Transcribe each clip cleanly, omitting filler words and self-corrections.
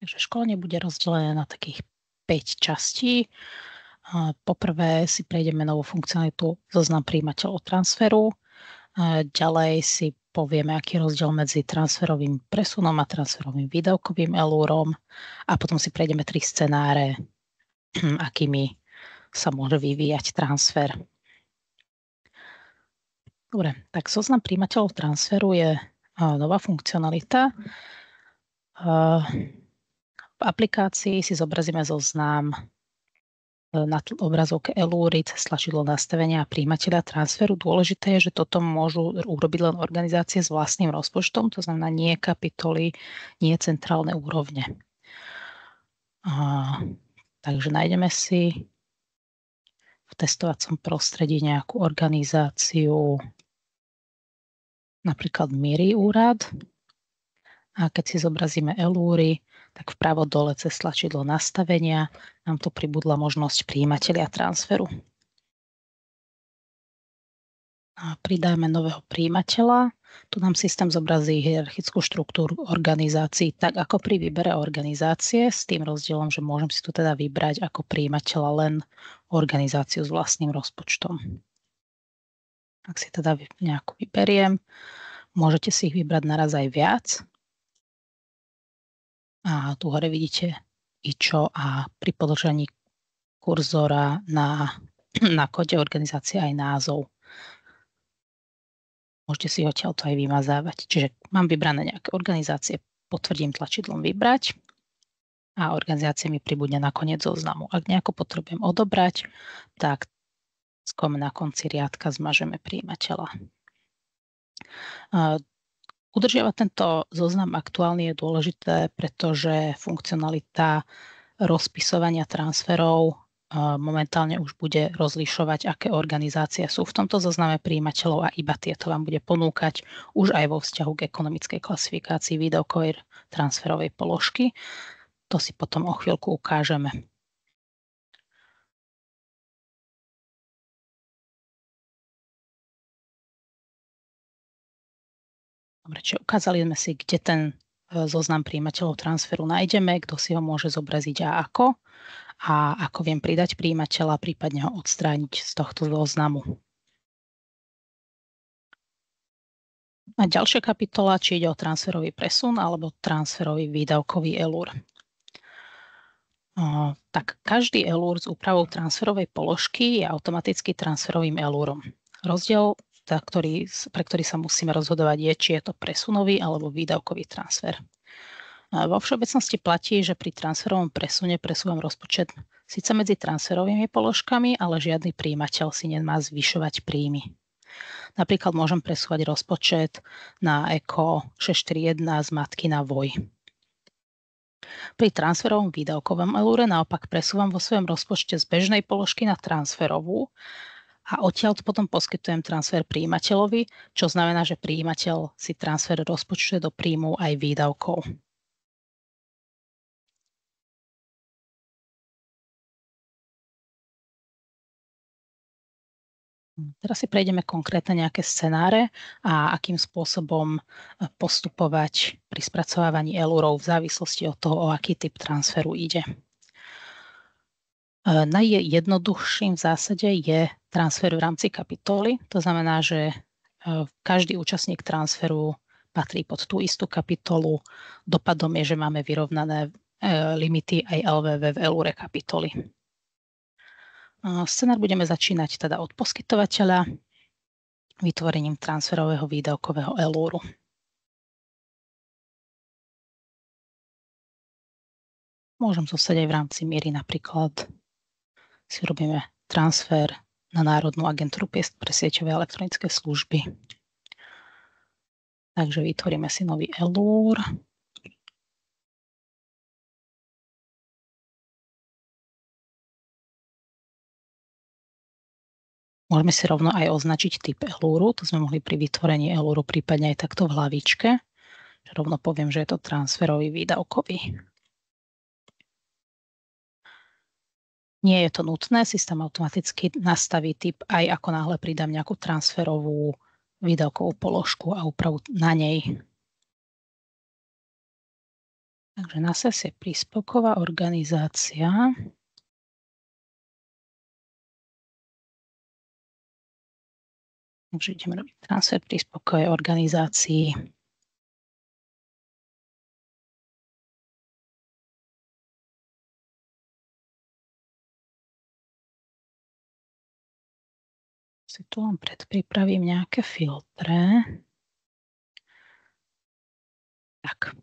Takže školenie bude rozdelené na takých 5 častí. Poprvé si prejdeme novú funkcionalitu zoznam prijímateľov transferu. Ďalej si povieme, aký je rozdiel medzi transferovým presunom a transferovým výdavkovým elúrom. A potom si prejdeme 3 scenáre, akými sa môže vyvíjať transfer. Dobre, tak zoznam prijímateľov transferu je nová funkcionalita. V aplikácii si zobrazíme zoznam na obrazovke elúry cez tlačidlo nastavenia a prijímateľa transferu. Dôležité je, že toto môžu urobiť len organizácie s vlastným rozpočtom, to znamená nie kapitoly, nie centrálne úrovne. Takže nájdeme si v testovacom prostredí nejakú organizáciu, napríklad Míry úrad. A keď si zobrazíme elúry, tak vpravo dole cez tlačidlo nastavenia nám tu pribudla možnosť prijímateľa transferu. A pridáme nového prijímateľa. Tu nám systém zobrazí hierarchickú štruktúru organizácií, tak ako pri výbere organizácie, s tým rozdielom, že môžem si tu teda vybrať ako prijímateľa len organizáciu s vlastným rozpočtom. Ak si teda nejakú vyberiem, môžete si ich vybrať naraz aj viac. A tu hore vidíte IČO a pri podržaní kurzora na kóde organizácie aj názov. Môžete si ho odtiaľto aj vymazávať. Čiže mám vybrané nejaké organizácie, potvrdím tlačidlom vybrať a organizácia mi pribudne na koniec zoznamu. Ak nejako potrebujem odobrať, tak na konci riadka zmažeme prijímateľa. Udržiavať tento zoznam aktuálny je dôležité, pretože funkcionalita rozpisovania transferov momentálne už bude rozlišovať, aké organizácie sú v tomto zozname prijímateľov a iba tieto vám bude ponúkať už aj vo vzťahu k ekonomickej klasifikácii výdavkovej transferovej položky. To si potom o chvíľku ukážeme. Dobre, čiže ukázali sme si, kde ten zoznam prijímateľov transferu nájdeme, kto si ho môže zobraziť a ako viem pridať prijímateľa, prípadne ho odstrániť z tohto zoznamu. A ďalšia kapitola, či ide o transferový presun alebo transferový výdavkový elúr. Tak každý elúr s úpravou transferovej položky je automaticky transferovým elúrom. Rozdiel, pre ktorý sa musíme rozhodovať, je, či je to presunový alebo výdavkový transfer. Vo všeobecnosti platí, že pri transferovom presune presúvam rozpočet síce medzi transferovými položkami, ale žiadny prijímateľ si nemá zvyšovať príjmy. Napríklad môžem presúvať rozpočet na ECO 641 z matky na VOJ. Pri transferovom výdavkovom elúre naopak presúvam vo svojom rozpočte z bežnej položky na transferovú a odtiaľ potom poskytujem transfer prijímateľovi, čo znamená, že prijímateľ si transfer rozpočtuje do príjmu aj výdavkov. Teraz si prejdeme konkrétne nejaké scenáre a akým spôsobom postupovať pri spracovávaní elúrov v závislosti od toho, o aký typ transferu ide. Najjednoduchším v zásade je transfer v rámci kapitoly. To znamená, že každý účastník transferu patrí pod tú istú kapitolu. Dopadom je, že máme vyrovnané limity aj LVV v elúre kapitoly. Scenár budeme začínať teda od poskytovateľa vytvorením transferového výdavkového elúru. Môžem zostať aj v rámci Míry, napríklad si robíme transfer na Národnú agentúru pre sieťové elektronické služby. Takže vytvoríme si nový elúr. Môžeme si rovno aj označiť typ elúru, to sme mohli pri vytvorení elúru prípadne aj takto v hlavičke. Rovno poviem, že je to transferový výdavkový. Nie je to nutné, systém automaticky nastaví typ aj ako náhle pridám nejakú transferovú výdavkovú položku a úpravu na nej. Takže NASES je príspevková organizácia. Takže ideme robiť transfer príspevkovej organizácii. Si tu len predpripravím nejaké filtre. Tak.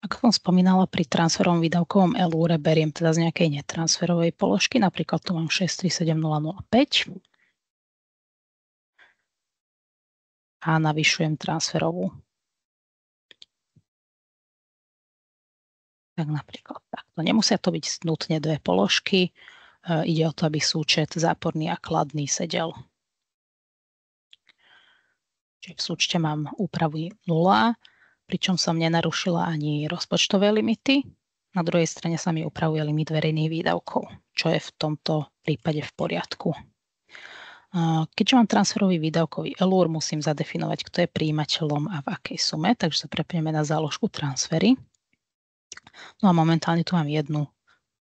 Ako som spomínala, pri transferovom výdavkovom ELÚRE beriem teda z nejakej netransferovej položky, napríklad tu mám 637005 a navyšujem transferovú. Tak napríklad takto. Nemusia to byť nutne dve položky, ide o to, aby súčet záporný a kladný sedel. Čiže v súčte mám úpravu 0, pričom som nenarušila ani rozpočtové limity. Na druhej strane sa mi upravuje limit verejných výdavkov, čo je v tomto prípade v poriadku. Keďže mám transferový výdavkový ELÚR, musím zadefinovať, kto je prijímateľom a v akej sume, takže sa prepneme na záložku transfery. No a momentálne tu mám jednu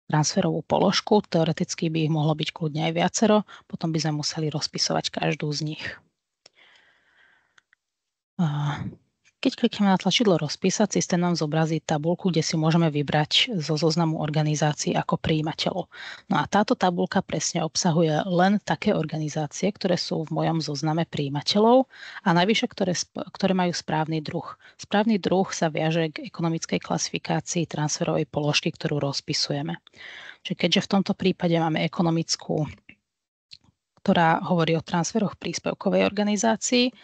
transferovú položku, teoreticky by ich mohlo byť kľudne aj viacero, potom by sme museli rozpisovať každú z nich. Keď klikneme na tlačidlo rozpísať, systém nám zobrazí tabuľku, kde si môžeme vybrať zo zoznamu organizácií ako prijímateľov. No a táto tabuľka presne obsahuje len také organizácie, ktoré sú v mojom zozname prijímateľov a najvyššie, ktoré majú správny druh. Správny druh sa viaže k ekonomickej klasifikácii transferovej položky, ktorú rozpisujeme. Čiže keďže v tomto prípade máme ekonomickú, ktorá hovorí o transferoch príspevkovej organizácii,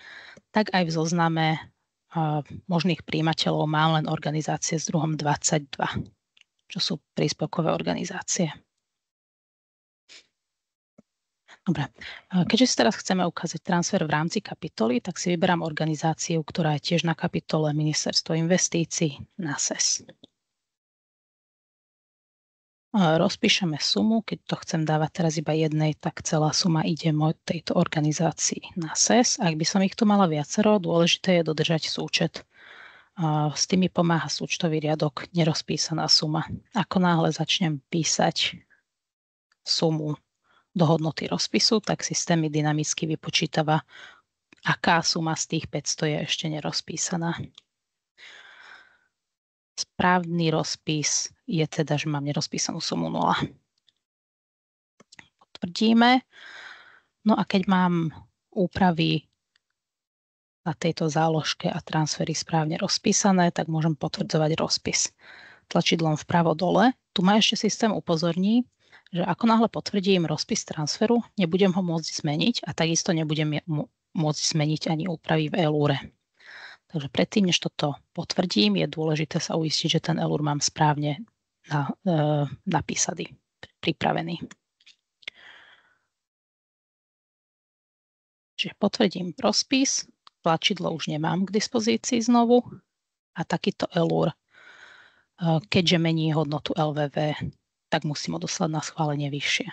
tak aj v zozname možných prijímateľov mám len organizácie s druhom 22, čo sú príspevkové organizácie. Dobre, keďže si teraz chceme ukázať transfer v rámci kapitoly, tak si vyberám organizáciu, ktorá je tiež na kapitole Ministerstvo investícií, NASES. Rozpíšeme sumu, keď to chcem dávať teraz iba jednej, tak celá suma ide tejto organizácii NASES. Ak by som ich tu mala viacero, dôležité je dodržať súčet. S tým mi pomáha súčtový riadok nerozpísaná suma. Ako náhle začnem písať sumu do hodnoty rozpisu, tak systém mi dynamicky vypočítava, aká suma z tých 500 je ešte nerozpísaná. Správny rozpis je teda, že mám nerozpísanú sumu 0. Potvrdíme. No a keď mám úpravy na tejto záložke a transfery správne rozpísané, tak môžem potvrdzovať rozpis. Tlačidlom vpravo dole. Tu ma ešte systém upozorní, že ako náhle potvrdím rozpis transferu, nebudem ho môcť zmeniť a takisto nebudem môcť zmeniť ani úpravy v ELÚRE. Takže predtým, než toto potvrdím, je dôležité sa uistiť, že ten ELÚR mám správne napísaný, pripravený. Čiže potvrdím rozpis, tlačidlo už nemám k dispozícii znovu a takýto ELÚR, keďže mení hodnotu LVV, tak musím odoslať na schválenie vyššie.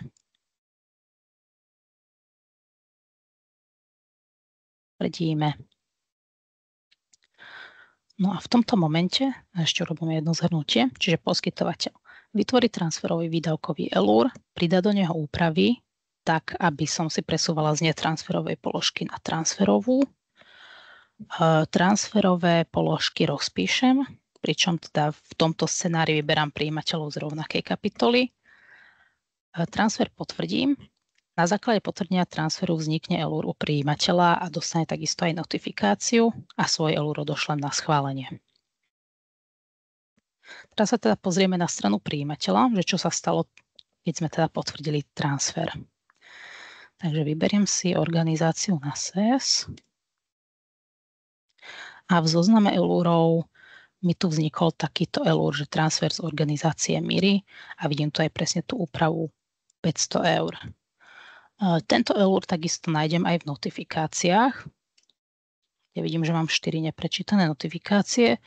Potvrdíme. No a v tomto momente ešte robíme jedno zhrnutie, čiže poskytovateľ vytvorí transferový výdavkový ELÚR, pridá do neho úpravy, tak aby som si presúvala z netransferovej položky na transferovú. Transferové položky rozpíšem, pričom teda v tomto scenáriu vyberám prijímateľov z rovnakej kapitoly. Transfer potvrdím. Na základe potvrdenia transferu vznikne ELÚR u prijímateľa a dostane takisto aj notifikáciu a svoj ELÚR odošlem na schválenie. Teraz sa teda pozrieme na stranu prijímateľa, že čo sa stalo, keď sme teda potvrdili transfer. Takže vyberiem si organizáciu NASES a v zozname ELÚRov mi tu vznikol takýto ELÚR, že transfer z organizácie MIRI a vidím tu aj presne tú úpravu 500 eur. Tento ELÚR takisto nájdem aj v notifikáciách. Ja vidím, že mám 4 neprečítané notifikácie.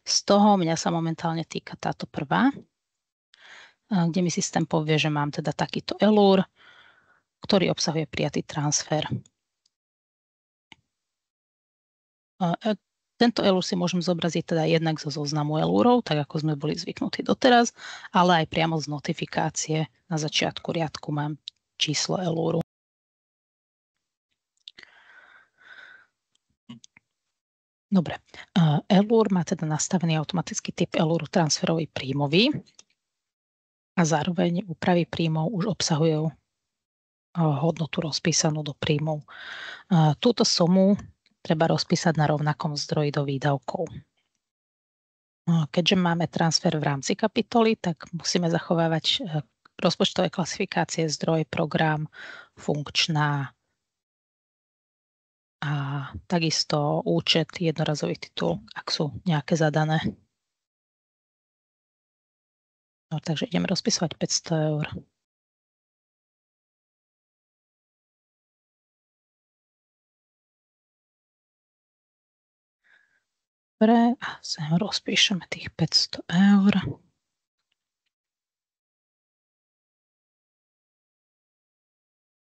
Z toho mňa sa momentálne týka táto prvá, kde mi systém povie, že mám teda takýto ELÚR, ktorý obsahuje prijatý transfer. Tento ELUR si môžem zobraziť teda jednak zo zoznamu ELURov, tak ako sme boli zvyknutí doteraz, ale aj priamo z notifikácie. Na začiatku riadku mám číslo ELURu. Dobre, ELUR má teda nastavený automatický typ ELURu transferový príjmový a zároveň úpravy príjmov už obsahujú hodnotu rozpísanú do príjmov. Túto sumu treba rozpísať na rovnakom zdroji do výdavkov. Keďže máme transfer v rámci kapitoly, tak musíme zachovávať rozpočtové klasifikácie zdroj, program, funkčná a takisto účet, jednorazový titul, ak sú nejaké zadané. No, takže ideme rozpisovať 500 eur. Dobre, a sem rozpíšeme tých 500 eur.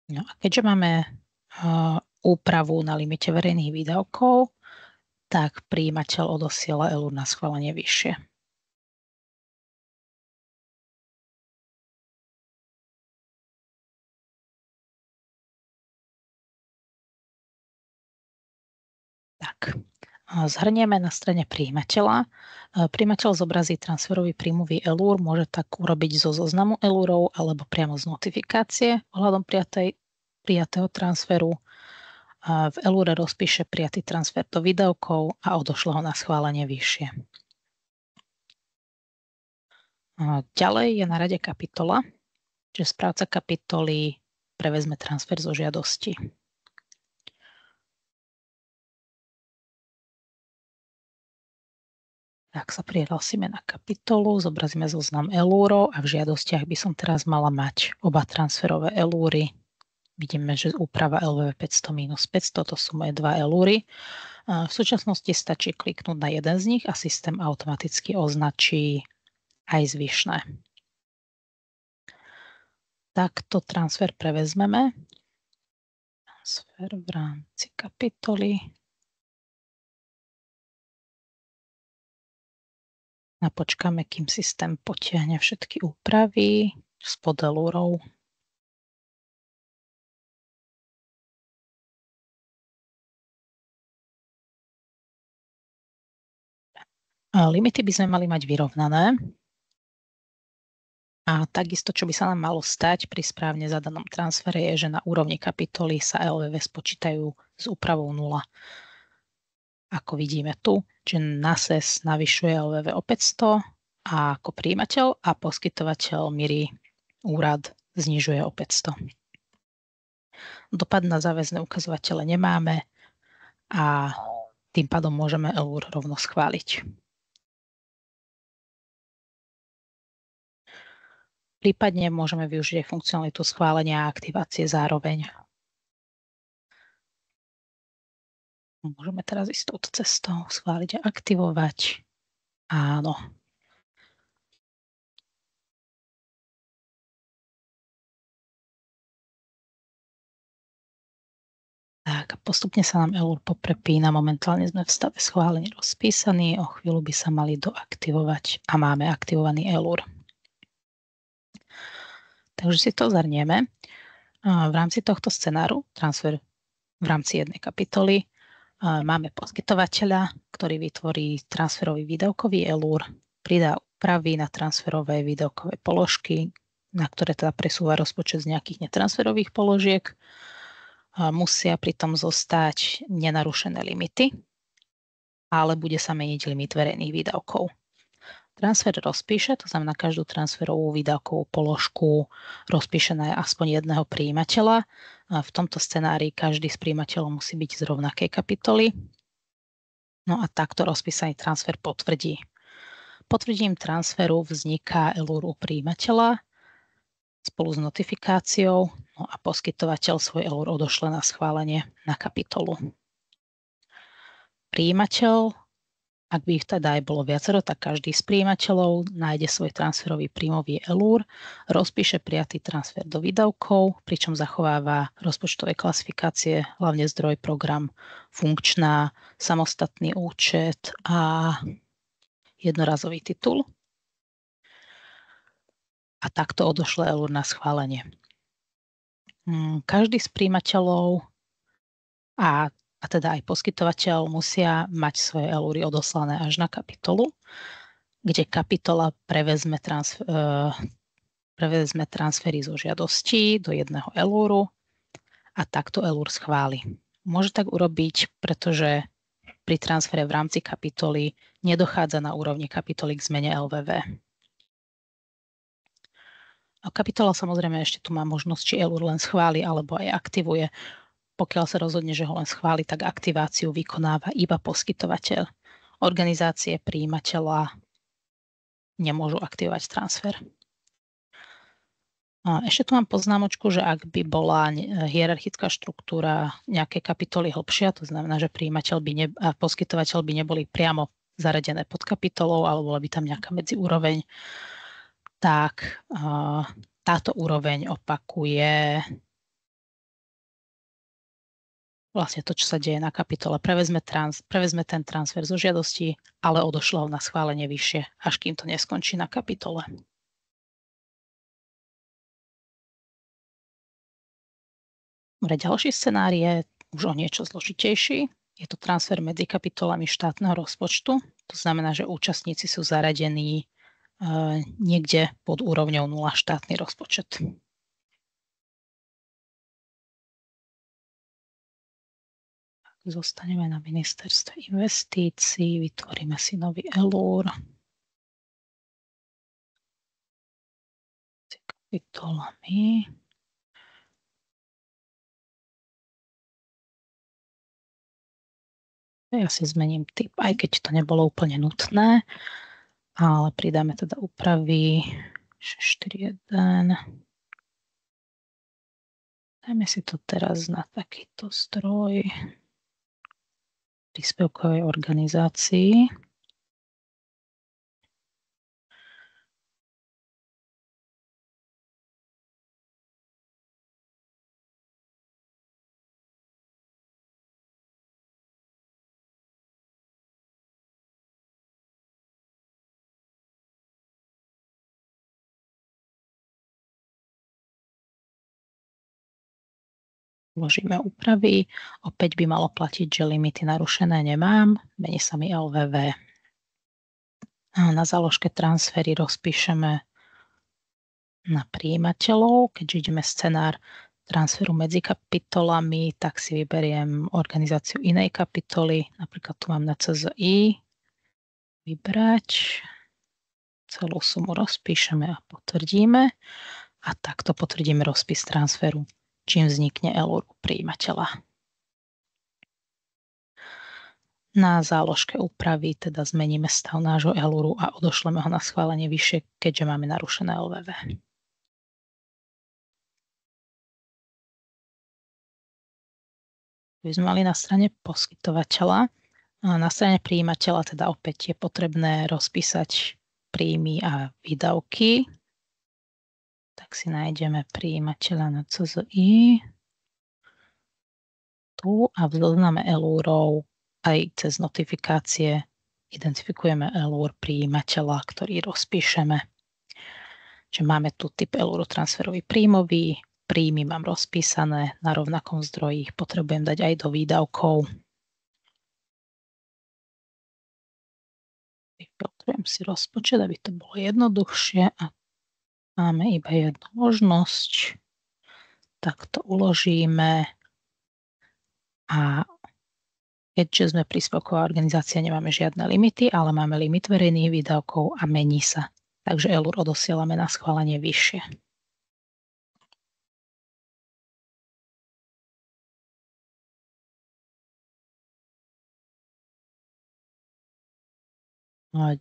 No a keďže máme úpravu na limite verejných výdavkov, tak prijímateľ odosiela ELUR na schválenie vyššie. Tak, zhrnieme na strane prijímateľa. Prijímateľ zobrazí transferový príjmový ELUR, môže tak urobiť zo zoznamu ELURov alebo priamo z notifikácie ohľadom prijatého transferu. V ELURe rozpíše prijatý transfer do výdavkov a odošle ho na schválenie vyššie. Ďalej je na rade kapitola, že správca kapitoly prevezme transfer zo žiadosti. Ak sa prihlasíme na kapitolu, zobrazíme zoznam ELURov a v žiadostiach by som teraz mala mať oba transferové ELURy. Vidíme, že úprava LVV 500 minus 500, to sú moje dva ELURy. V súčasnosti stačí kliknúť na jeden z nich a systém automaticky označí aj zvyšné. Takto transfer prevezmeme. Transfer v rámci kapitoly. A počkáme, kým systém potiahne všetky úpravy spod ELURov. Limity by sme mali mať vyrovnané. A takisto, čo by sa nám malo stať pri správne zadanom transfere, je, že na úrovni kapitoly sa LVV spočítajú s úpravou 0. Ako vidíme tu, že NASES navyšuje LVV o 500 a ako prijímateľ a poskytovateľ MIRI úrad znižuje o 500. Dopad na záväzné ukazovatele nemáme a tým pádom môžeme ELUR rovno schváliť. Prípadne môžeme využiť aj funkcionalitu schválenia a aktivácie zároveň. Môžeme teraz ísť touto cestou, schváliť a aktivovať. Áno. Tak, postupne sa nám ELUR poprepína. Momentálne sme v stave schválení rozpísaní. O chvíľu by sa mali doaktivovať a máme aktivovaný ELUR. Takže si to zhrnieme. V rámci tohto scenáru, transfer v rámci jednej kapitoly, máme poskytovateľa, ktorý vytvorí transferový výdavkový ELUR, pridá úpravy na transferové výdavkové položky, na ktoré teda presúva rozpočet z nejakých netransferových položiek. Musia pritom zostať nenarušené limity, ale bude sa meniť limit verejných výdavkov. Transfer rozpíše, to znamená každú transferovú výdavkovú položku rozpíše na aspoň jedného prijímateľa. V tomto scenárii každý z prijímateľov musí byť z rovnakej kapitoly. No a takto rozpísaný transfer potvrdí. Potvrdením transferu vzniká ELUR u prijímateľa spolu s notifikáciou, no a poskytovateľ svoj ELUR odošle na schválenie na kapitolu. Prijímateľ Ak by ich teda aj bolo viacero, tak každý z prijímateľov nájde svoj transferový príjmový ELUR, rozpíše prijatý transfer do výdavkov, pričom zachováva rozpočtové klasifikácie, hlavne zdroj, program, funkčná, samostatný účet a jednorazový titul. A takto odošle ELUR na schválenie. Každý z prijímateľov a teda aj poskytovateľ musia mať svoje ELURy odoslané až na kapitolu, kde kapitola prevezme transfery zo žiadostí do jedného ELURu a takto ELUR schváli. Môže tak urobiť, pretože pri transfere v rámci kapitoly nedochádza na úrovni kapitoly k zmene LVV. A kapitola samozrejme ešte tu má možnosť, či ELUR len schváli alebo aj aktivuje. Pokiaľ sa rozhodne, že ho len schváli, tak aktiváciu vykonáva iba poskytovateľ. Organizácie prijímateľa nemôžu aktivovať transfer. A ešte tu mám poznámočku, že ak by bola hierarchická štruktúra nejakej kapitoly hlbšia, to znamená, že prijímateľ a poskytovateľ by neboli priamo zaradené pod kapitolou, alebo bola by tam nejaká medziúroveň, tak táto úroveň opakuje vlastne to, čo sa deje na kapitole. Prevezme ten transfer zo žiadosti, ale odošlo ho na schválenie vyššie, až kým to neskončí na kapitole. Dobre, ďalší scenár je už o niečo zložitejší. Je to transfer medzi kapitolami štátneho rozpočtu. To znamená, že účastníci sú zaradení niekde pod úrovňou 0 štátny rozpočet. Zostaneme na ministerstve investícií, vytvoríme si nový ELUR. S kapitolami. Ja si zmením typ, aj keď to nebolo úplne nutné, ale pridáme teda úpravy 641. Dajme si to teraz na takýto zdroj príspevkovej organizácii. Vložíme úpravy. Opäť by malo platiť, že limity narušené nemám. Mení sa mi LVV. A na záložke transfery rozpíšeme na prijímateľov. Keďže ideme scenár transferu medzi kapitolami, tak si vyberiem organizáciu inej kapitoly. Napríklad tu mám na CZI. Vybrať. Celú sumu rozpíšeme a potvrdíme. A takto potvrdíme rozpis transferu, čím vznikne ELUR u prijímateľa. Na záložke úpravy teda zmeníme stav nášho ELURu a odošleme ho na schválenie vyššie, keďže máme narušené LVV. Tu sme mali na strane poskytovateľa. Na strane prijímateľa teda opäť je potrebné rozpísať príjmy a výdavky. Tak si nájdeme prijímateľa na CZI. Tu a v zozname ELURov aj cez notifikácie identifikujeme ELUR prijímateľa, ktorý rozpíšeme. Čiže máme tu typ ELURu transferový príjmový, príjmy mám rozpísané, na rovnakom zdroji ich potrebujem dať aj do výdavkov. Vyfiltrujem si rozpočet, aby to bolo jednoduchšie a máme iba jednu možnosť. Tak to uložíme a keďže sme príspevková organizácia, nemáme žiadne limity, ale máme limit verejných výdavkov a mení sa. Takže ELUR odosielame na schválenie vyššie.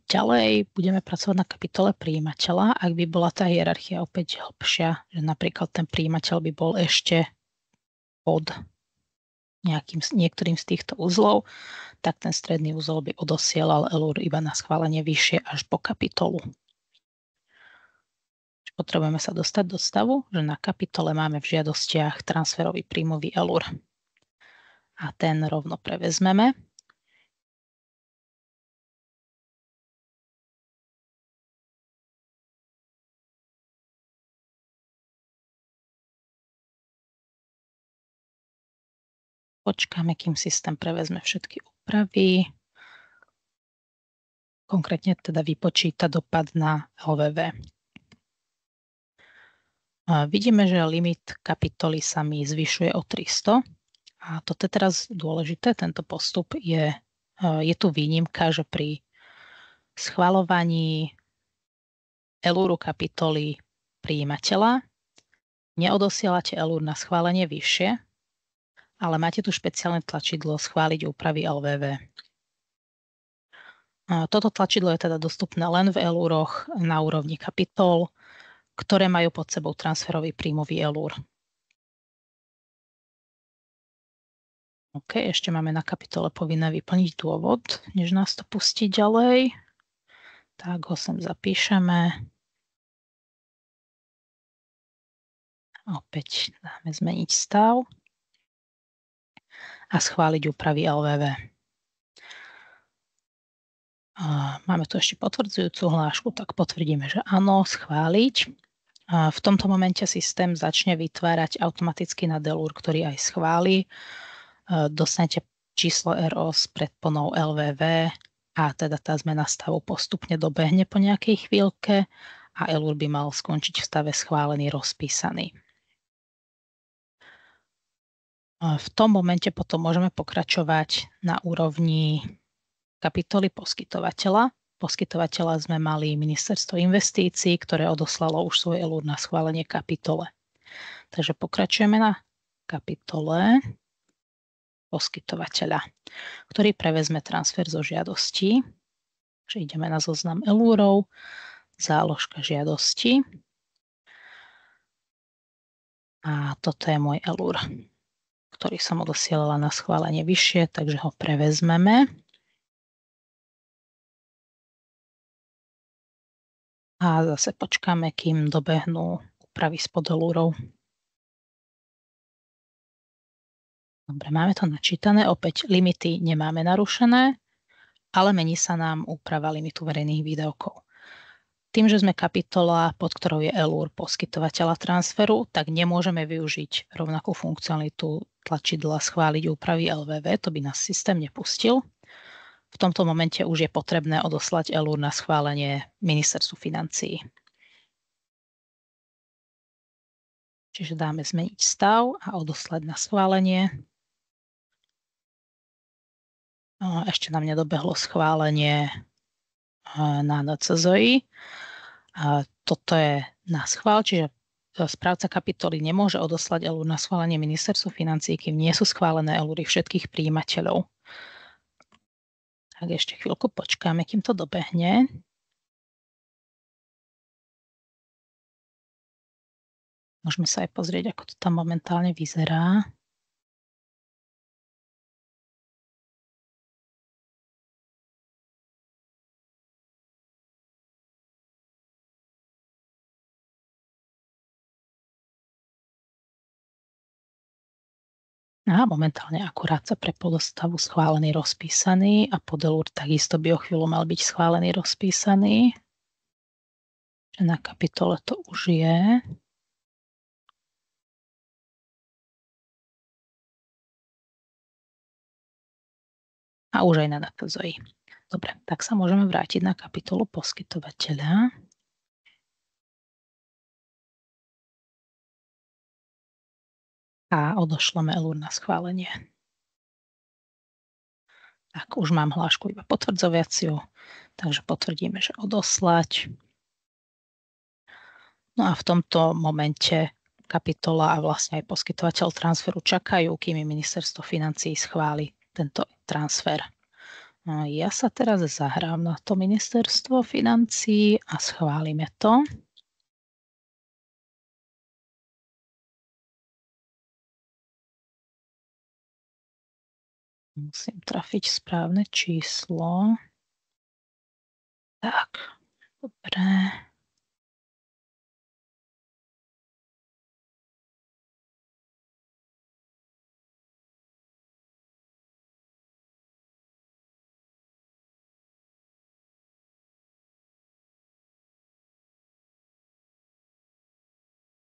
Ďalej budeme pracovať na kapitole prijímateľa. Ak by bola tá hierarchia opäť hlbšia, že napríklad ten prijímateľ by bol ešte pod niektorým z týchto uzlov, tak ten stredný uzol by odosielal ELUR iba na schválenie vyššie až po kapitolu. Potrebujeme sa dostať do stavu, že na kapitole máme v žiadostiach transferový príjmový ELUR. A ten rovno prevezmeme. Počkáme, kým systém prevezme všetky úpravy. Konkrétne teda vypočíta dopad na LVV. Vidíme, že limit kapitoly sa mi zvyšuje o 300. A toto je teraz dôležité, tento postup je tu výnimka, že pri schvaľovaní ELURu kapitoly prijímateľa neodosielate ELUR na schválenie vyššie, ale máte tu špeciálne tlačidlo schváliť úpravy LVV. Toto tlačidlo je teda dostupné len v ELURoch na úrovni kapitol, ktoré majú pod sebou transferový príjmový ELUR. OK, ešte máme na kapitole povinné vyplniť dôvod, než nás to pustí ďalej. Tak ho sem zapíšeme. Opäť dáme zmeniť stav a schváliť úpravy LVV. Máme tu ešte potvrdzujúcu hlášku, tak potvrdíme, že áno, schváliť. V tomto momente systém začne vytvárať automaticky na ELUR, ktorý aj schváli. Dostanete číslo RO s predponou LVV a teda tá zmena stavu postupne dobehne po nejakej chvíľke a ELUR by mal skončiť v stave schválený, rozpísaný. V tom momente potom môžeme pokračovať na úrovni kapitoly poskytovateľa. Poskytovateľa sme mali Ministerstvo investícií, ktoré odoslalo už svoj ELUR na schválenie kapitole. Takže pokračujeme na kapitole poskytovateľa, ktorý prevezme transfer zo žiadostí. Takže ideme na zoznam ELURov, záložka žiadosti. A toto je môj ELUR, ktorý som odosielala na schválenie vyššie, takže ho prevezmeme. A zase počkáme, kým dobehnú úpravy spod ELURov. Dobre, máme to načítané. Opäť limity nemáme narušené, ale mení sa nám úprava limitu verejných výdavkov. Tým, že sme kapitola, pod ktorou je ELUR poskytovateľa transferu, tak nemôžeme využiť rovnakú funkcionalitu tlačidla schváliť úpravy LVV, to by nás systém nepustil. V tomto momente už je potrebné odoslať ELUR na schválenie Ministerstvu financií. Čiže dáme zmeniť stav a odoslať na schválenie. Ešte nám nedobehlo schválenie na NCZOI. Toto je na schvál, čiže správca kapitoly nemôže odoslať ELUR na schválenie Ministerstvu financií, kým nie sú schválené ELURy všetkých prijímateľov. Tak ešte chvíľku počkáme, kým to dobehne. Môžeme sa aj pozrieť, ako to tam momentálne vyzerá. Momentálne akurát sa pre podostavu schválený, rozpísaný a pod ELUR takisto by o chvíľu mal byť schválený, rozpísaný. Na kapitole to už je. A už aj na NCZOI. Dobre, tak sa môžeme vrátiť na kapitolu poskytovateľa. A odošleme ELUR na schválenie. Tak, už mám hlášku iba potvrdzovaciu, takže potvrdíme, že odoslať. No a v tomto momente kapitola a vlastne aj poskytovateľ transferu čakajú, kým Ministerstvo financií schváli tento transfer. Ja sa teraz zahrám na to Ministerstvo financií a schválime to. Musím trafiť správne číslo. Tak, dobre.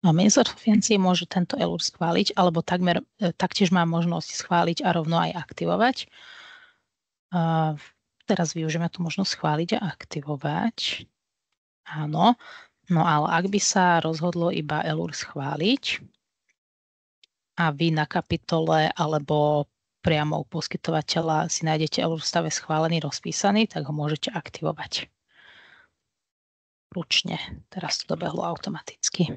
A ministerstvo financií môže tento ELUR schváliť, alebo taktiež má možnosť schváliť a rovno aj aktivovať. Teraz využijeme tú možnosť schváliť a aktivovať. Áno. No ale ak by sa rozhodlo iba ELUR schváliť a vy na kapitole alebo priamo u poskytovateľa si nájdete ELUR v stave schválený, rozpísaný, tak ho môžete aktivovať ručne. Teraz to dobehlo automaticky.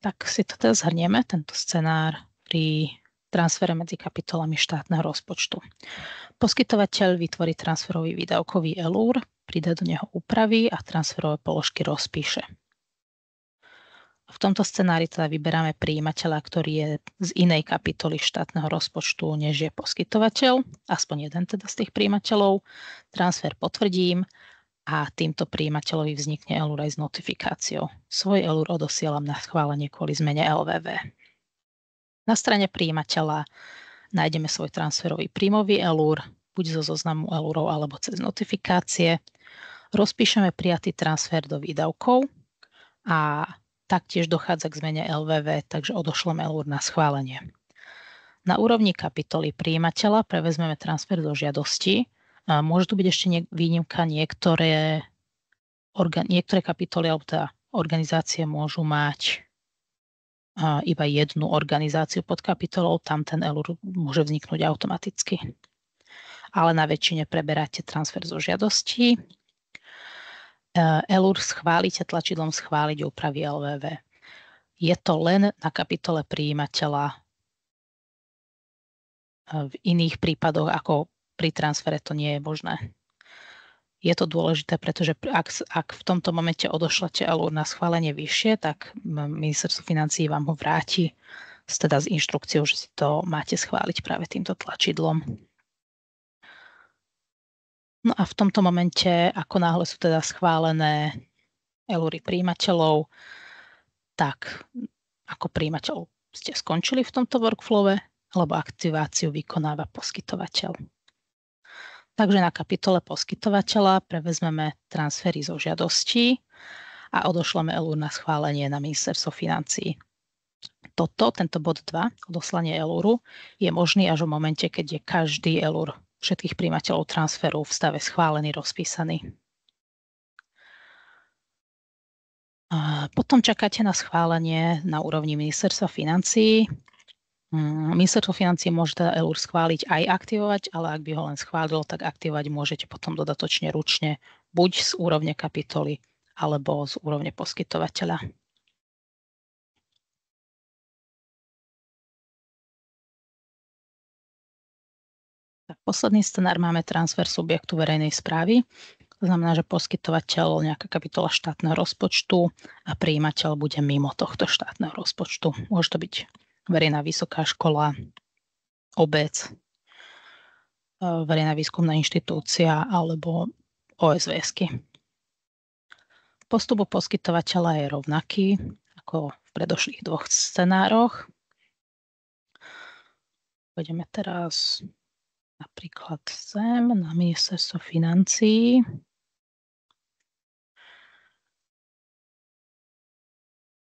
Tak si to teda zhrnieme, tento scenár pri transfere medzi kapitolami štátneho rozpočtu. Poskytovateľ vytvorí transferový výdavkový ELUR, pridá do neho úpravy a transferové položky rozpíše. V tomto scenári teda vyberáme prijímateľa, ktorý je z inej kapitoly štátneho rozpočtu, než je poskytovateľ, aspoň jeden teda z tých prijímateľov. Transfer potvrdím a týmto prijímateľovi vznikne ELUR aj s notifikáciou. Svoj ELUR odosielam na schválenie kvôli zmene LVV. Na strane prijímateľa nájdeme svoj transferový príjmový ELUR, buď zo zoznamu ELURov alebo cez notifikácie. Rozpíšeme prijatý transfer do výdavkov a taktiež dochádza k zmene LVV, takže odošleme ELUR na schválenie. Na úrovni kapitoly prijímateľa prevezmeme transfer do žiadosti. Môže tu byť ešte výnimka, niektoré kapitoly alebo teda organizácie môžu mať iba jednu organizáciu pod kapitolou, tam ten ELUR môže vzniknúť automaticky. Ale na väčšine preberáte transfer zo žiadosti. ELUR schválite tlačidlom schváliť úpravy LVV. Je to len na kapitole prijímateľa. V iných prípadoch ako pri transfere to nie je možné. Je to dôležité, pretože ak v tomto momente odošlete ELUR na schválenie vyššie, tak ministerstvo financií vám ho vráti teda s inštrukciou, že si to máte schváliť práve týmto tlačidlom. No a v tomto momente, ako náhle sú teda schválené ELURy prijímateľov, tak ako prijímateľ ste skončili v tomto workflowe, alebo aktiváciu vykonáva poskytovateľ. Takže na kapitole poskytovateľa prevezmeme transfery zo žiadostí a odošleme ELUR na schválenie na ministerstvo financií. Tento bod 2, odoslanie ELURu, je možný až v momente, keď je každý ELUR všetkých prijímateľov transferu v stave schválený, rozpísaný. Potom čakáte na schválenie na úrovni ministerstva financií. Ministerstvo financií môže teda ELUR schváliť aj aktivovať, ale ak by ho len schválilo, tak aktivovať môžete potom dodatočne ručne, buď z úrovne kapitoly, alebo z úrovne poskytovateľa. Tak, posledný scenár máme transfer subjektu verejnej správy. To znamená, že poskytovateľ, nejaká kapitola štátneho rozpočtu a prijímateľ bude mimo tohto štátneho rozpočtu. Môže to byť verejná vysoká škola, obec, verejná výskumná inštitúcia alebo OSVSky. Postup poskytovateľa je rovnaký ako v predošlých dvoch scenároch. Pôjdeme teraz napríklad sem na ministerstvo financií.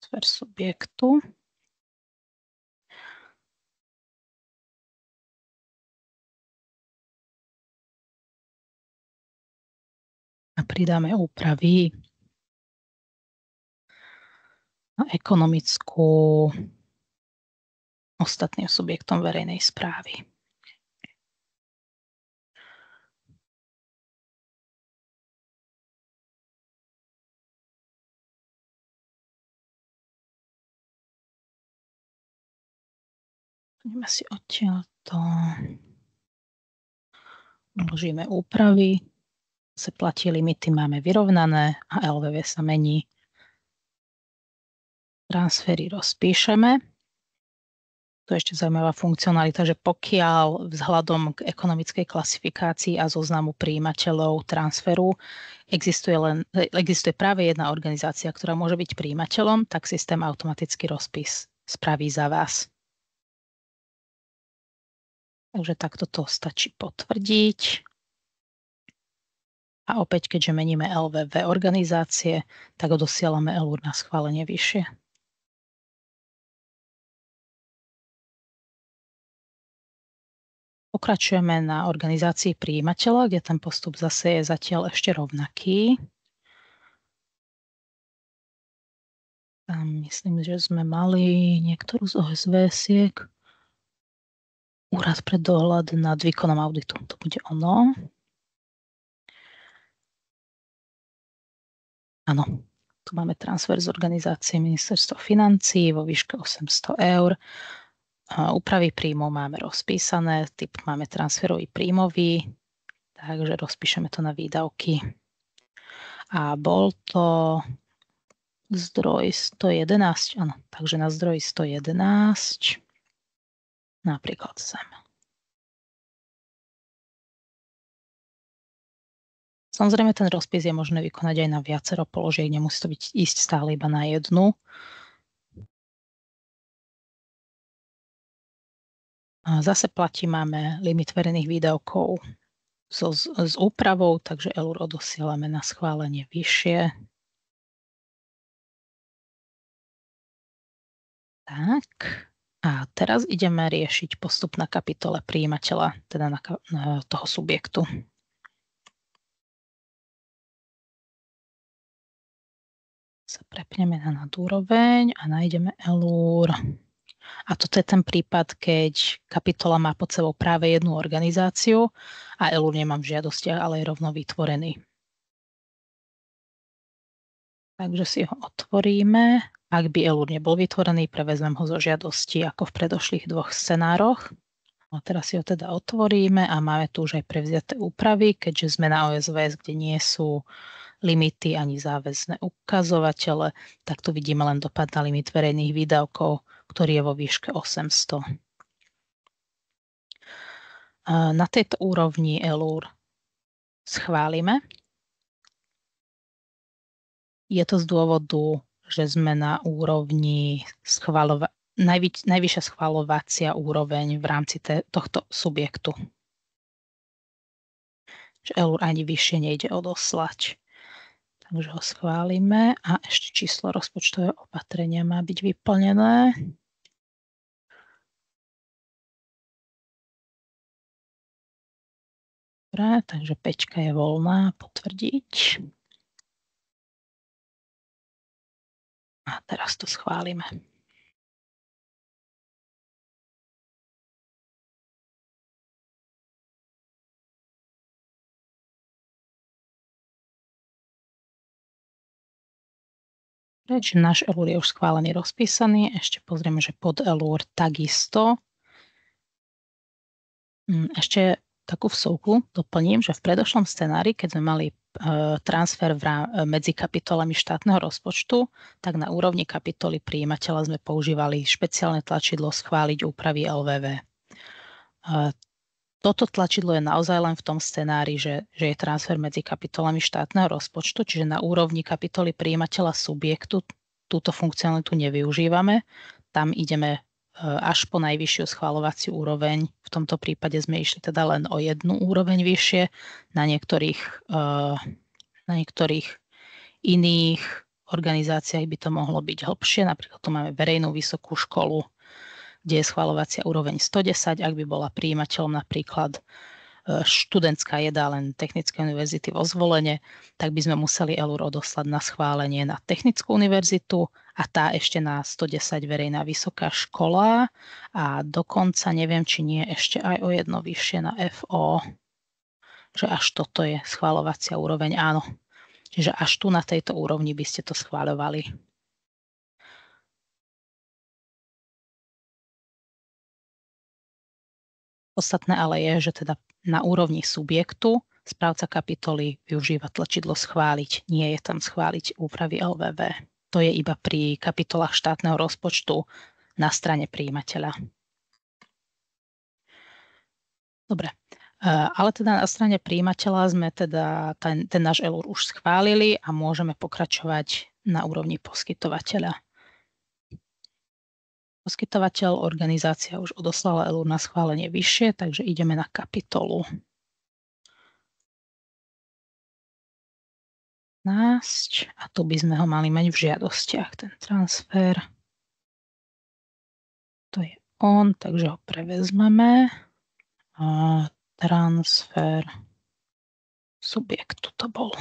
Transfer subjektu. A pridáme úpravy na ekonomickú ostatným subjektom verejnej správy. Poďme si odtiaľto. Uložíme úpravy. Sa platí limity, máme vyrovnané a LVV sa mení. Transfery rozpíšeme. To tu ešte zaujímavá funkcionalita, že pokiaľ vzhľadom k ekonomickej klasifikácii a zoznamu prijímateľov transferu existuje práve jedna organizácia, ktorá môže byť prijímateľom, tak systém automaticky rozpis spraví za vás. Takže takto to stačí potvrdiť. A opäť, keďže meníme LVV organizácie, tak odosielame ELUR na schválenie vyššie. Pokračujeme na organizácii prijímateľa, kde ten postup zase je zatiaľ ešte rovnaký. Tam myslím, že sme mali niektorú z OSVS-iek. Úrad pre dohľad nad výkonom auditu. To bude ono. Áno, tu máme transfer z organizácie Ministerstva financií vo výške 800 €. Úpravy príjmov máme rozpísané, typ máme transferový príjmový, takže rozpíšeme to na výdavky. A bol to zdroj 111, áno, takže na zdroj 111, napríklad sem. Samozrejme, ten rozpis je možné vykonať aj na viacero položiek, nemusí to ísť stále iba na jednu. A zase platí, máme limit verejných výdavkov s úpravou, takže ELUR odosielame na schválenie vyššie. Tak, a teraz ideme riešiť postup na kapitole prijímateľa, teda na toho subjektu. Sa prepneme na nadúroveň a nájdeme ELUR. A toto je ten prípad, keď kapitola má pod sebou práve jednu organizáciu a ELUR nemám v žiadostiach, ale je rovno vytvorený. Takže si ho otvoríme. Ak by ELUR nebol vytvorený, prevezmem ho zo žiadosti ako v predošlých dvoch scenároch. A teraz si ho teda otvoríme a máme tu už aj prevziaté úpravy, keďže sme na OSVS, kde nie sú limity ani záväzné ukazovatele, tak tu vidíme len dopad na limit verejných výdavkov, ktorý je vo výške 800. Na tejto úrovni ELUR schválime. Je to z dôvodu, že sme na úrovni najvyššia schvaľovacia úroveň v rámci tohto subjektu. Že ELUR ani vyššie nejde odoslať. Takže ho schválime a ešte číslo rozpočtového opatrenia má byť vyplnené. Dobre, takže 5 je voľná, potvrdiť. A teraz to schválime. Čiže náš ELUR je už schválený, rozpísaný. Ešte pozrieme, že pod ELUR takisto. Ešte takú vsuvku doplním, že v predošlom scenári, keď sme mali transfer medzi kapitolami štátneho rozpočtu, tak na úrovni kapitoly prijímateľa sme používali špeciálne tlačidlo schváliť úpravy LVV. Toto tlačidlo je naozaj len v tom scenári, že je transfer medzi kapitolami štátneho rozpočtu, čiže na úrovni kapitoly prijímateľa subjektu túto funkcionalitu nevyužívame. Tam ideme až po najvyššiu schvaľovaciu úroveň. V tomto prípade sme išli teda len o jednu úroveň vyššie. Na niektorých iných organizáciách by to mohlo byť hlbšie. Napríklad tu máme verejnú vysokú školu, kde je schvaľovacia úroveň 110. Ak by bola prijímateľom napríklad študentská jedáleň Technickej univerzity vo Zvolene, tak by sme museli ELUR odoslať na schválenie na Technickú univerzitu a tá ešte na 110 verejná vysoká škola a dokonca neviem, či nie ešte aj o jedno vyššie na FO, že až toto je schvaľovacia úroveň, áno. Čiže až tu na tejto úrovni by ste to schvaľovali. Podstatné ale je, že teda na úrovni subjektu správca kapitoly využíva tlačidlo schváliť. Nie je tam schváliť úpravy LVV. To je iba pri kapitolách štátneho rozpočtu na strane prijímateľa. Dobre. Ale teda na strane prijímateľa sme teda ten náš ELUR už schválili a môžeme pokračovať na úrovni poskytovateľa. Poskytovateľ, organizácia už odoslala ELUR na schválenie vyššie, takže ideme na kapitolu. 15, a tu by sme ho mali mať v žiadostiach, ten transfer. To je on, takže ho prevezmeme. Transfer subjektu to bol.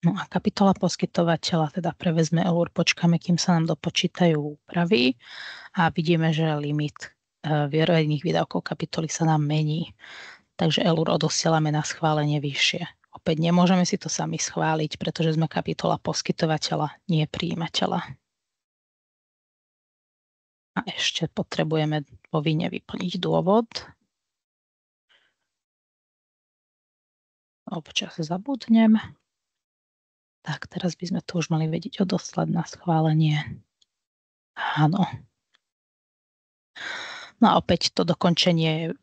No a kapitola poskytovateľa, teda prevezme ELUR, počkáme, kým sa nám dopočítajú úpravy a vidíme, že limit verejných výdavkov kapitoly sa nám mení. Takže ELUR odosielame na schválenie vyššie. Opäť nemôžeme si to sami schváliť, pretože sme kapitola poskytovateľa, nie prijímateľa. A ešte potrebujeme povinne vyplniť dôvod. Občas zabudnem. Tak, teraz by sme to už mali vedieť odoslať na schválenie. Áno. No a opäť to dokončenie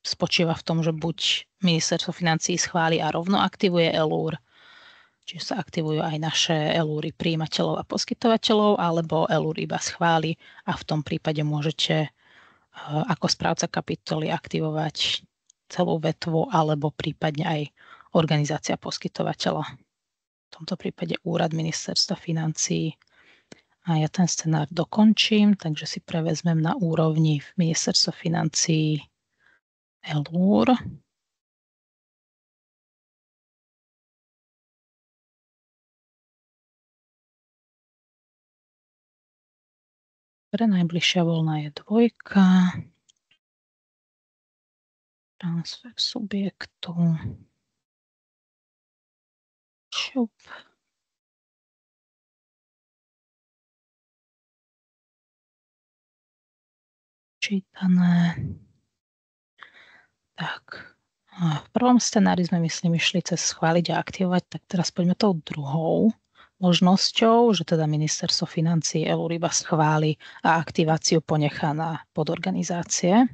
spočíva v tom, že buď ministerstvo financií schváli a rovno aktivuje ELUR, čiže sa aktivujú aj naše ELURy prijímateľov a poskytovateľov, alebo ELUR iba schváli a v tom prípade môžete ako správca kapitoly aktivovať celú vetvu alebo prípadne aj organizácia poskytovateľa. V tomto prípade úrad ministerstva financií. A ja ten scenár dokončím, takže si prevezmem na úrovni v ministerstvo financií ELUR. Pre najbližšia voľna je 2. Transfer subjektu. Šup. Čítané. Tak. V prvom scenári sme, myslím, išli cez schváliť a aktivovať, tak teraz poďme tou druhou možnosťou, že teda ministerstvo financií ELUR iba schváli a aktiváciu ponechá na podorganizácie.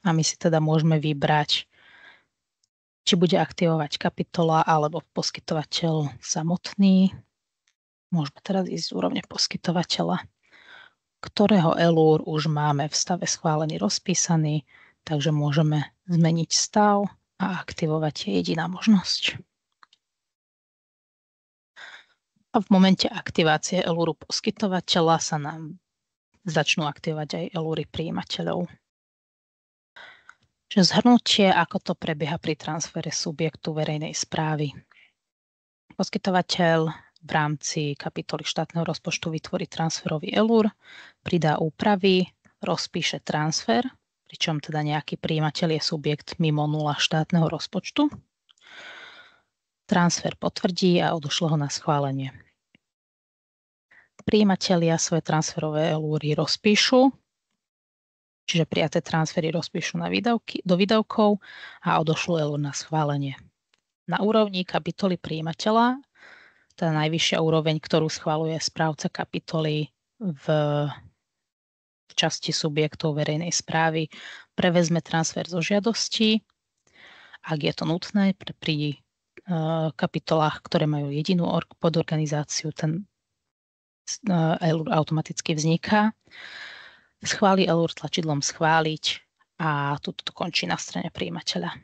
A my si teda môžeme vybrať, či bude aktivovať kapitola alebo poskytovateľ samotný. Môžeme teraz ísť z úrovne poskytovateľa, ktorého ELUR už máme v stave schválený rozpísaný, takže môžeme zmeniť stav a aktivovať je jediná možnosť. A v momente aktivácie ELURu poskytovateľa sa nám začnú aktivovať aj ELURy prijímateľov. Čiže zhrnutie, ako to prebieha pri transfere subjektu verejnej správy. Poskytovateľ v rámci kapitoly štátneho rozpočtu vytvorí transferový ELUR, pridá úpravy, rozpíše transfer, pričom teda nejaký prijímateľ je subjekt mimo 0 štátneho rozpočtu. Transfer potvrdí a odošle ho na schválenie. Prijímatelia svoje transferové ELURy rozpíšu, čiže prijaté transfery rozpíšu do výdavkov a odošľú ELUR na schválenie. Na úrovni kapitoly prijímateľa, tá najvyššia úroveň, ktorú schvaľuje správca kapitoly v časti subjektov verejnej správy, prevezme transfer zo žiadosti, ak je to nutné, pri kapitolách, ktoré majú jedinú podorganizáciu, ten ELUR automaticky vzniká. Schváli ELUR tlačidlom schváliť a tu to končí na strane prijímateľa.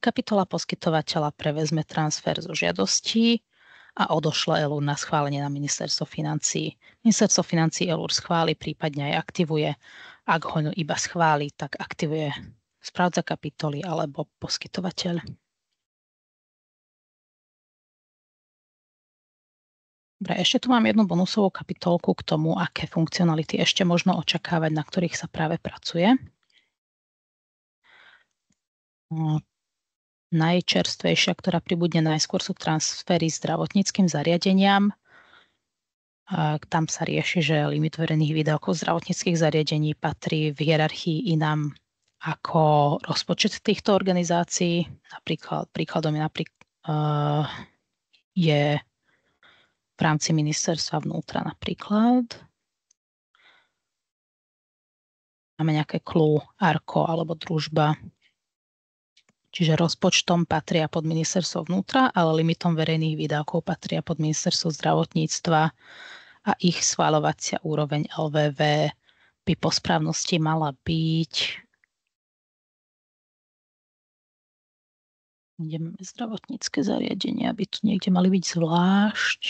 Kapitola poskytovateľa prevezme transfer zo žiadostí a odošle ELUR na schválenie na ministerstvo financií. Ministerstvo financií ELUR schváli, prípadne aj aktivuje. Ak ho iba schváli, tak aktivuje správca kapitoly alebo poskytovateľ. Dobre, ešte tu mám jednu bonusovú kapitolku k tomu, aké funkcionality ešte možno očakávať, na ktorých sa práve pracuje. Najčerstvejšia, ktorá pribudne najskôr, sú transfery zdravotníckym zariadeniam. Tam sa rieši, že limit verejných výdavkov zdravotníckych zariadení patrí v hierarchii inám ako rozpočet týchto organizácií. Príkladom je je v rámci ministerstva vnútra napríklad. Máme nejaké clue, ARKO alebo družba. Čiže rozpočtom patria pod ministerstvo vnútra, ale limitom verejných výdavkov patria pod ministerstvo zdravotníctva a ich schvaľovacia úroveň LVV by po správnosti mala byť... Kde máme zdravotnícke zariadenia, by tu niekde mali byť zvlášť.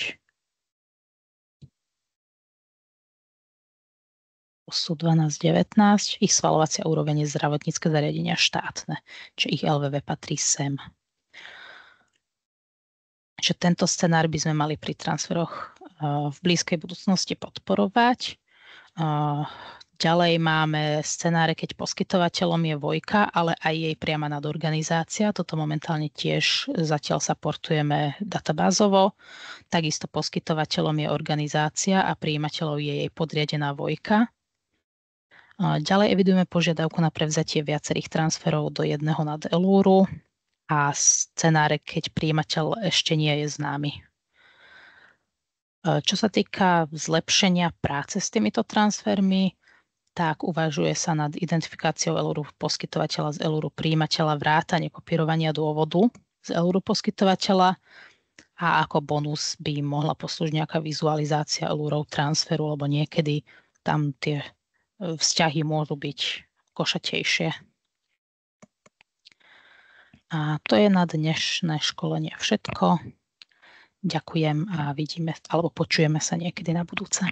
Sú 12-19, ich schvaľovacia úroveň je zdravotnícke zariadenia štátne, čiže ich LVV patrí sem. Čiže tento scenár by sme mali pri transferoch v blízkej budúcnosti podporovať. Ďalej máme scenáre, keď poskytovateľom je Vojka, ale aj jej priama nadorganizácia. Toto momentálne tiež zatiaľ supportujeme databázovo. Takisto poskytovateľom je organizácia a prijímateľov je jej podriadená Vojka. Ďalej evidujeme požiadavku na prevzatie viacerých transferov do jedného nad Elúru a scenáre, keď prijímateľ ešte nie je známy. Čo sa týka zlepšenia práce s týmito transfermi, tak uvažuje sa nad identifikáciou Elúru poskytovateľa z Elúru prijímateľa, vrátane kopírovania dôvodu z Elúru poskytovateľa a ako bonus by mohla poslúžiť nejaká vizualizácia Elúrov transferu, lebo niekedy tam tie vzťahy môžu byť košatejšie. A to je na dnešné školenie všetko. Ďakujem a vidíme alebo počujeme sa niekedy na budúce.